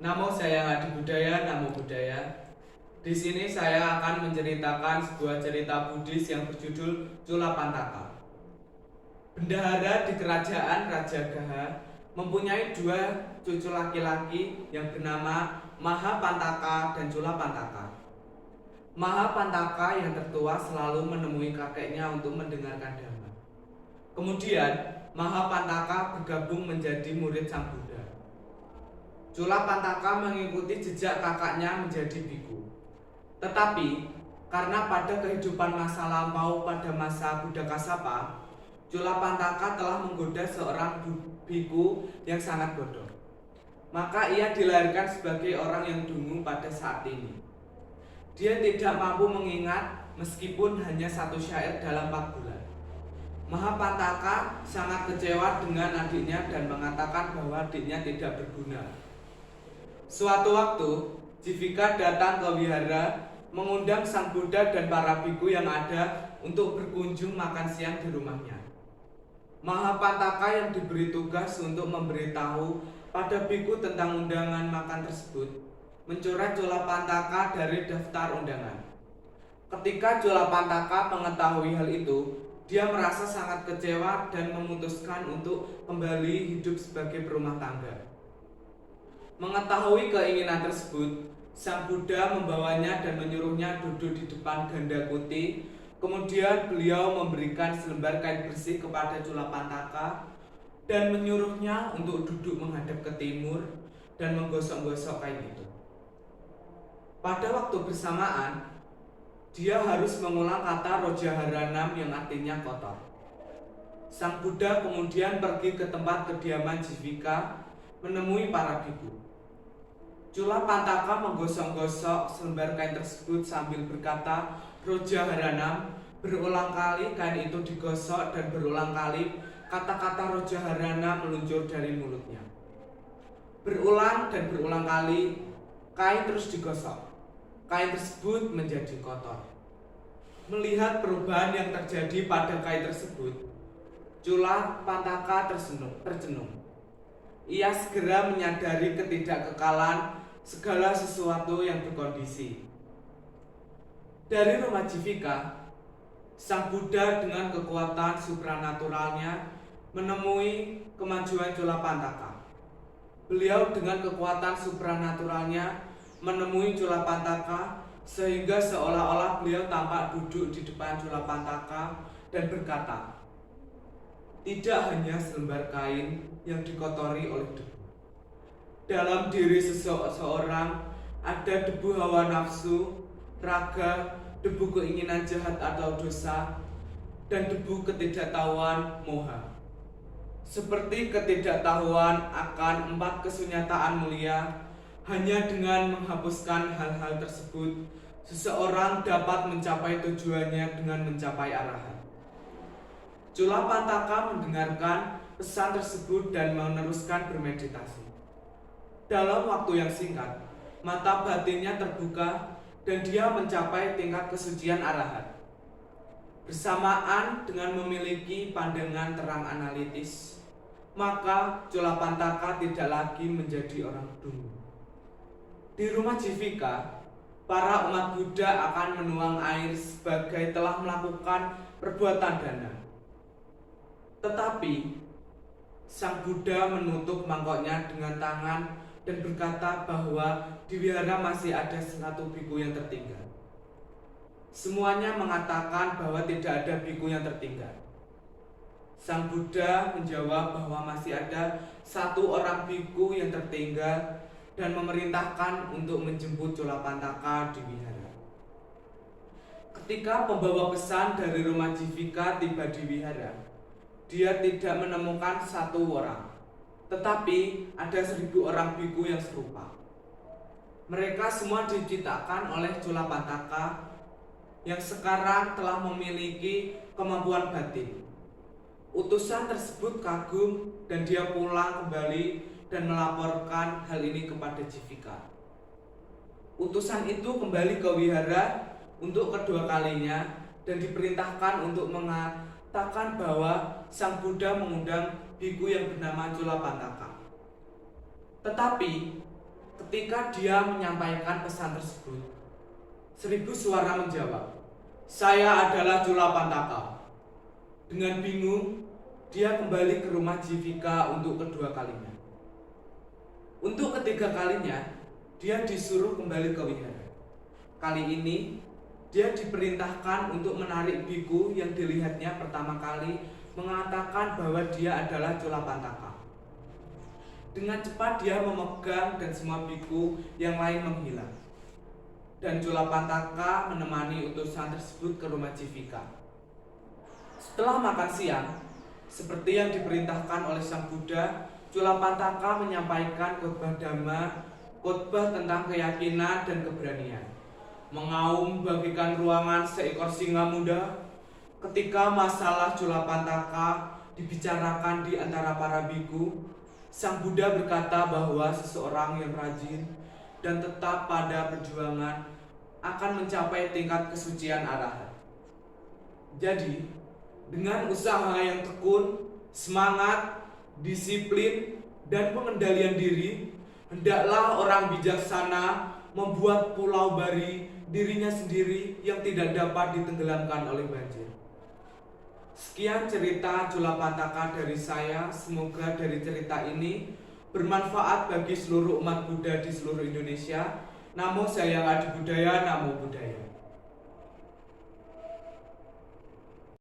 Namo saya Hadi Budaya, Namo Budaya. Di sini saya akan menceritakan sebuah cerita Buddhis yang berjudul Culapantaka. Bendahara di kerajaan Raja Gaha mempunyai dua cucu laki-laki yang bernama Mahapantaka dan Culapantaka. Mahapantaka yang tertua selalu menemui kakeknya untuk mendengarkan dhamma. Kemudian Mahapantaka bergabung menjadi murid Sang Buddha. Culapantaka mengikuti jejak kakaknya menjadi biku. Tetapi karena pada kehidupan masa lampau pada masa Buddha Kasapa, Culapantaka telah menggoda seorang biku yang sangat bodoh. Maka ia dilahirkan sebagai orang yang dungu pada saat ini. Dia tidak mampu mengingat meskipun hanya satu syair dalam 4 bulan. Mahapantaka sangat kecewa dengan adiknya dan mengatakan bahwa adiknya tidak berguna. Suatu waktu, Jivika datang ke wihara mengundang Sang Buddha dan para biku yang ada untuk berkunjung makan siang di rumahnya. Mahapantaka yang diberi tugas untuk memberitahu pada biku tentang undangan makan tersebut mencoret Culapantaka dari daftar undangan. Ketika Culapantaka mengetahui hal itu, dia merasa sangat kecewa dan memutuskan untuk kembali hidup sebagai perumah tangga. Mengetahui keinginan tersebut, Sang Buddha membawanya dan menyuruhnya duduk di depan ganda kuti. Kemudian beliau memberikan selembar kain bersih kepada Culapantaka dan menyuruhnya untuk duduk menghadap ke timur dan menggosok-gosok kain itu. Pada waktu bersamaan, dia harus mengulang kata Rojaharanam yang artinya kotor. Sang Buddha kemudian pergi ke tempat kediaman Jivika menemui para biku. Culapantaka menggosok-gosok selembar kain tersebut sambil berkata Rojaharanam. Berulang kali kain itu digosok dan berulang kali kata-kata Rojaharana meluncur dari mulutnya. Berulang dan berulang kali kain terus digosok. Kain tersebut menjadi kotor. Melihat perubahan yang terjadi pada kain tersebut, Culapantaka tercenung. Ia segera menyadari ketidakkekalan segala sesuatu yang berkondisi. Dari rumah Jivika, Sang Buddha dengan kekuatan supranaturalnya menemui kemajuan Culapantaka. Beliau dengan kekuatan supranaturalnya menemui Culapantaka sehingga seolah-olah beliau tampak duduk di depan Culapantaka dan berkata, "Tidak hanya selembar kain yang dikotori oleh debu. Dalam diri seseorang ada debu hawa nafsu, raga, debu keinginan jahat atau dosa, dan debu ketidaktahuan moha. Seperti ketidaktahuan akan 4 kesunyataan mulia, hanya dengan menghapuskan hal-hal tersebut, seseorang dapat mencapai tujuannya dengan mencapai arahat." Culapantaka mendengarkan pesan tersebut dan meneruskan bermeditasi. Dalam waktu yang singkat, mata batinnya terbuka dan dia mencapai tingkat kesucian arahat. Bersamaan dengan memiliki pandangan terang analitis, maka Culapantaka tidak lagi menjadi orang dungu. Di rumah Jivika, para umat Buddha akan menuang air sebagai telah melakukan perbuatan dana. Tetapi Sang Buddha menutup mangkoknya dengan tangan dan berkata bahwa di wihara masih ada 1 biku yang tertinggal. Semuanya mengatakan bahwa tidak ada biku yang tertinggal. Sang Buddha menjawab bahwa masih ada 1 orang biku yang tertinggal dan memerintahkan untuk menjemput Culapantaka di wihara. Ketika pembawa pesan dari rumah Jivika tiba di wihara, dia tidak menemukan 1 orang, tetapi ada 1000 orang biku yang serupa. Mereka semua diciptakan oleh Culapantaka yang sekarang telah memiliki kemampuan batin. Utusan tersebut kagum dan dia pulang kembali dan melaporkan hal ini kepada Jivika. Utusan itu kembali ke wihara untuk kedua kalinya dan diperintahkan untuk mengatakan bahwa Sang Buddha mengundang biku yang bernama Culapantaka. Tetapi Ketika dia menyampaikan pesan tersebut, 1000 suara menjawab, "Saya adalah Culapantaka." Dengan bingung, dia kembali ke rumah Jivika untuk kedua kalinya. Untuk ketiga kalinya, dia disuruh kembali ke wihara. Kali ini, dia diperintahkan untuk menarik biku yang dilihatnya pertama kali mengatakan bahwa dia adalah Culapantaka. Dengan cepat dia memegang dan semua biku yang lain menghilang. Dan Culapantaka menemani utusan tersebut ke rumah Jivika. Setelah makan siang, seperti yang diperintahkan oleh Sang Buddha, Culapantaka menyampaikan khotbah Dhamma, khotbah tentang keyakinan dan keberanian. Mengaum bagikan ruangan seekor singa muda. Ketika masalah Culapantaka dibicarakan di antara para biku, Sang Buddha berkata bahwa seseorang yang rajin dan tetap pada perjuangan akan mencapai tingkat kesucian arahat. Jadi, dengan usaha yang tekun, semangat, disiplin, dan pengendalian diri, hendaklah orang bijaksana membuat pulau bari dirinya sendiri yang tidak dapat ditenggelamkan oleh banjir. Sekian cerita Culapantaka dari saya. Semoga dari cerita ini bermanfaat bagi seluruh umat Buddha di seluruh Indonesia. Namo Sayang Adi Budaya, Namo Buddhaya.